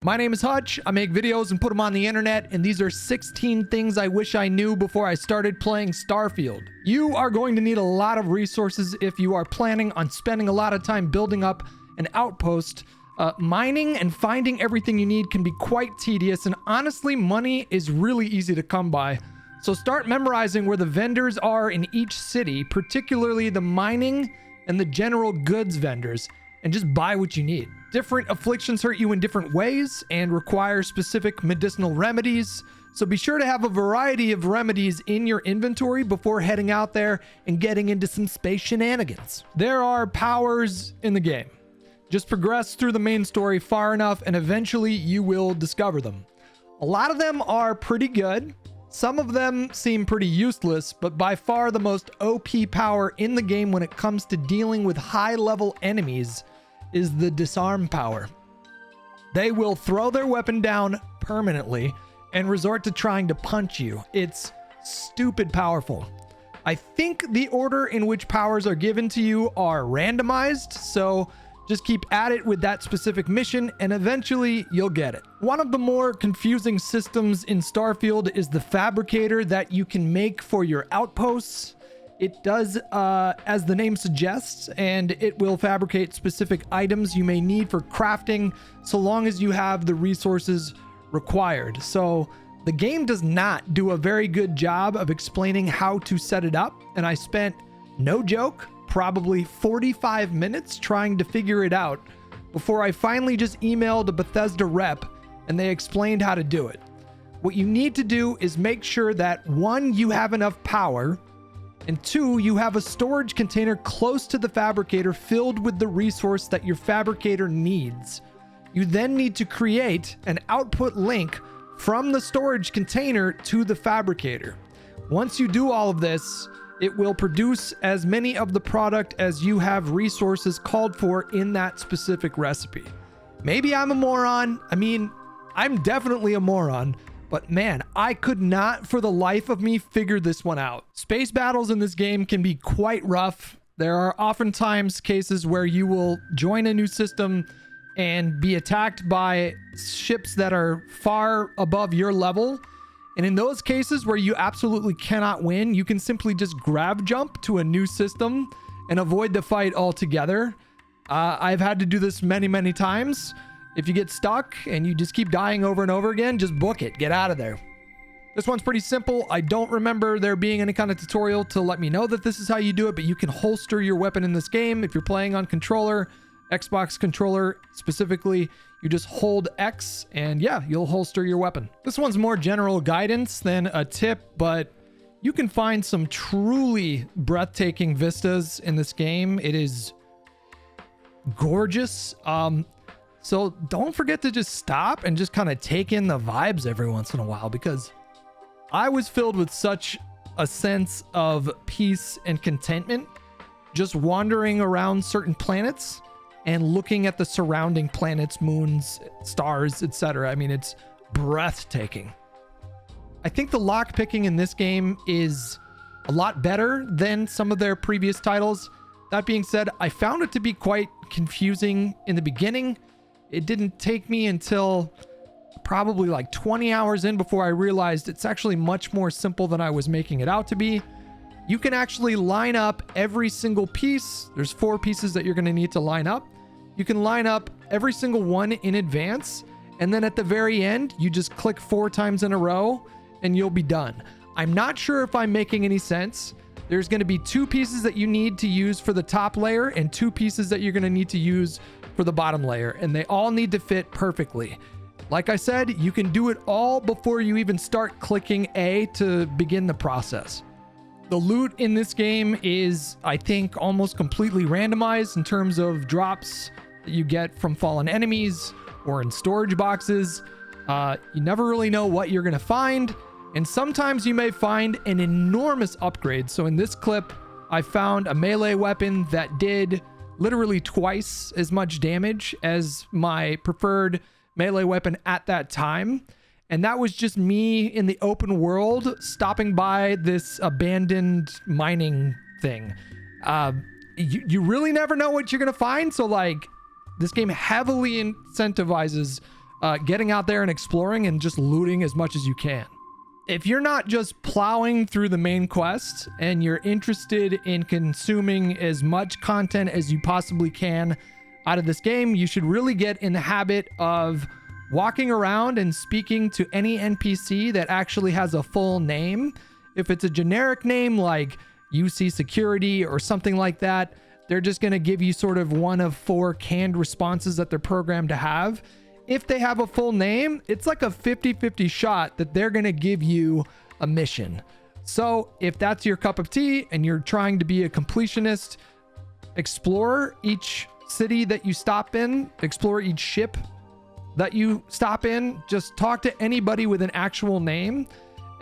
My name is Hutch. I make videos and put them on the internet, and these are 16 things I wish I knew before I started playing Starfield. You are going to need a lot of resources if you are planning on spending a lot of time building up an outpost. Mining and finding everything you need can be quite tedious, and honestly, money is really easy to come by. So start memorizing where the vendors are in each city, particularly the mining and the general goods vendors, and just buy what you need. Different afflictions hurt you in different ways and require specific medicinal remedies, so be sure to have a variety of remedies in your inventory before heading out there and getting into some space shenanigans. There are powers in the game. Just progress through the main story far enough and eventually you will discover them. A lot of them are pretty good. Some of them seem pretty useless, but by far the most OP power in the game when it comes to dealing with high-level enemies is the disarm power. They will throw their weapon down permanently and resort to trying to punch you. It's stupid powerful. I think the order in which powers are given to you are randomized, so just keep at it with that specific mission and eventually you'll get it. One of the more confusing systems in Starfield is the fabricator that you can make for your outposts. It does as the name suggests, and it will fabricate specific items you may need for crafting so long as you have the resources required. So the game does not do a very good job of explaining how to set it up, and I spent, no joke, probably 45 minutes trying to figure it out before I finally just emailed a Bethesda rep and they explained how to do it. What you need to do is make sure that 1, you have enough power, and 2, you have a storage container close to the fabricator filled with the resource that your fabricator needs. You then need to create an output link from the storage container to the fabricator. Once you do all of this, it will produce as many of the product as you have resources called for in that specific recipe. Maybe I'm a moron. I mean, I'm definitely a moron. But man, I could not for the life of me figure this one out. Space battles in this game can be quite rough. There are oftentimes cases where you will join a new system and be attacked by ships that are far above your level. And in those cases where you absolutely cannot win, you can simply just grab jump to a new system and avoid the fight altogether. I've had to do this many, many times. If you get stuck and you just keep dying over and over again, just book it. Get out of there. This one's pretty simple. I don't remember there being any kind of tutorial to let me know that this is how you do it, but you can holster your weapon in this game. If you're playing on controller, Xbox controller specifically, you just hold X and yeah, you'll holster your weapon. This one's more general guidance than a tip, but you can find some truly breathtaking vistas in this game. It is gorgeous. So don't forget to just stop and just kind of take in the vibes every once in a while, because I was filled with such a sense of peace and contentment just wandering around certain planets and looking at the surrounding planets, moons, stars, etc. I mean, it's breathtaking. I think the lock picking in this game is a lot better than some of their previous titles. That being said, I found it to be quite confusing in the beginning. It didn't take me until probably like 20 hours in before I realized it's actually much more simple than I was making it out to be. You can actually line up every single piece. There's 4 pieces that you're going to need to line up. You can line up every single one in advance, and then at the very end, you just click 4 times in a row and you'll be done. I'm not sure if I'm making any sense. There's going to be 2 pieces that you need to use for the top layer and 2 pieces that you're going to need to use for the bottom layer, and they all need to fit perfectly. Like I said, you can do it all before you even start clicking A to begin the process. The loot in this game is, I think, almost completely randomized in terms of drops that you get from fallen enemies or in storage boxes. You never really know what you're going to find, and sometimes you may find an enormous upgrade. So in this clip, I found a melee weapon that did literally twice as much damage as my preferred melee weapon at that time. And that was just me in the open world stopping by this abandoned mining thing. You really never know what you're going to find. So like, this game heavily incentivizes getting out there and exploring and just looting as much as you can. If you're not just plowing through the main quest and you're interested in consuming as much content as you possibly can out of this game, you should really get in the habit of walking around and speaking to any NPC that actually has a full name. If it's a generic name like UC Security or something like that, they're just going to give you sort of one of 4 canned responses that they're programmed to have. If they have a full name, it's like a 50-50 shot that they're going to give you a mission. So if that's your cup of tea and you're trying to be a completionist, explore each city that you stop in, explore each ship that you stop in, just talk to anybody with an actual name,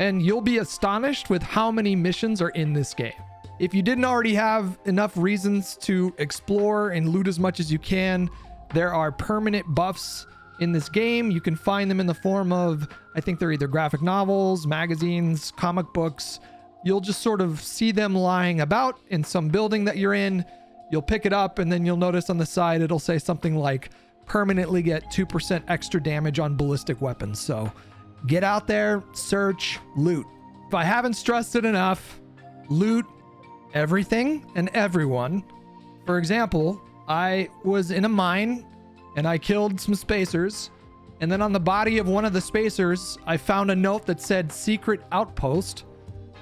and you'll be astonished with how many missions are in this game. If you didn't already have enough reasons to explore and loot as much as you can, there are permanent buffs in this game. You can find them in the form of, I think they're either graphic novels, magazines, comic books. You'll just sort of see them lying about in some building that you're in. You'll pick it up and then you'll notice on the side it'll say something like permanently get 2% extra damage on ballistic weapons. So get out there, search, loot. If I haven't stressed it enough, loot everything and everyone. For example, I was in a mine and I killed some spacers, and then on the body of one of the spacers I found a note that said secret outpost.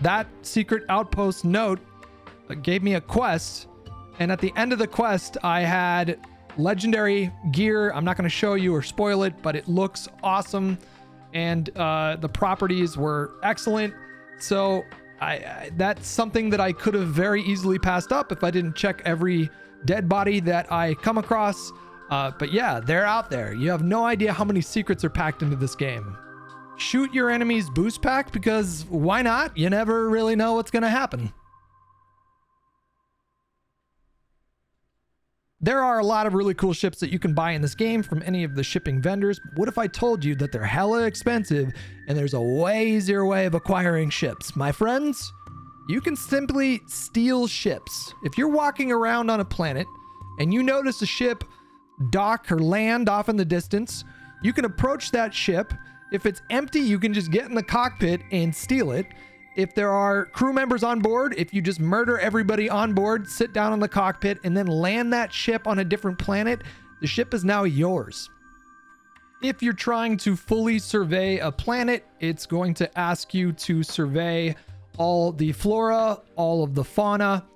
That secret outpost note gave me a quest, and at the end of the quest I had legendary gear. I'm not going to show you or spoil it, but it looks awesome, and the properties were excellent. So that's something that I could have very easily passed up if I didn't check every dead body that I come across. But yeah, they're out there. You have no idea how many secrets are packed into this game. Shoot your enemy's boost pack, because why not? You never really know what's going to happen. There are a lot of really cool ships that you can buy in this game from any of the shipping vendors. What if I told you that they're hella expensive and there's a way easier way of acquiring ships? My friends, you can simply steal ships. If you're walking around on a planet and you notice a ship dock or land off in the distance, you can approach that ship. If it's empty, you can just get in the cockpit and steal it. If there are crew members on board, if you just murder everybody on board, sit down in the cockpit, and then land that ship on a different planet, the ship is now yours. If you're trying to fully survey a planet, it's going to ask you to survey all the flora, all of the fauna,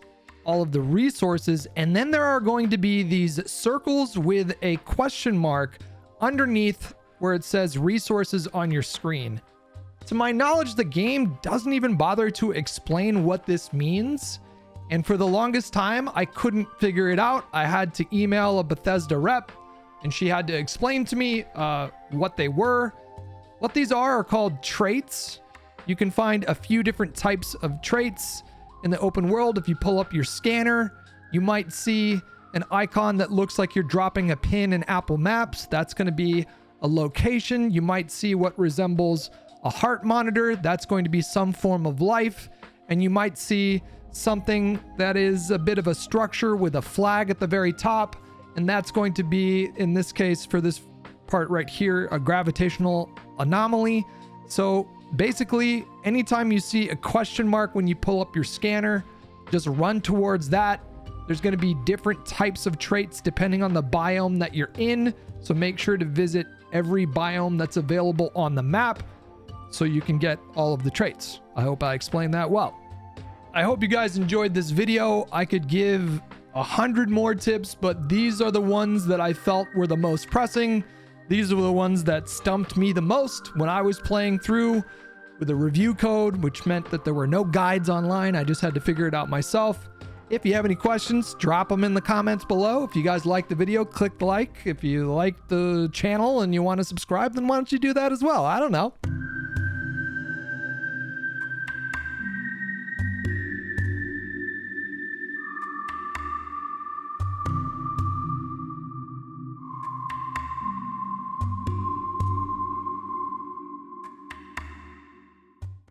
all of the resources, and then there are going to be these circles with a question mark underneath where it says resources on your screen. To my knowledge, the game doesn't even bother to explain what this means, and for the longest time I couldn't figure it out. I had to email a Bethesda rep and she had to explain to me what they were. What these are called traits. You can find a few different types of traits in the open world. If you pull up your scanner, you might see an icon that looks like you're dropping a pin in Apple Maps. That's going to be a location. You might see what resembles a heart monitor. That's going to be some form of life. And you might see something that is a bit of a structure with a flag at the very top. And that's going to be, in this case, for this part right here, a gravitational anomaly. So basically, anytime you see a question mark when you pull up your scanner, just run towards that. There's going to be different types of traits depending on the biome that you're in. So make sure to visit every biome that's available on the map so you can get all of the traits. I hope I explained that well. I hope you guys enjoyed this video. I could give 100 more tips, but these are the ones that I felt were the most pressing. These were the ones that stumped me the most when I was playing through with a review code, which meant that there were no guides online. I just had to figure it out myself. If you have any questions, drop them in the comments below. If you guys like the video, click the like. If you like the channel and you want to subscribe, then why don't you do that as well? I don't know.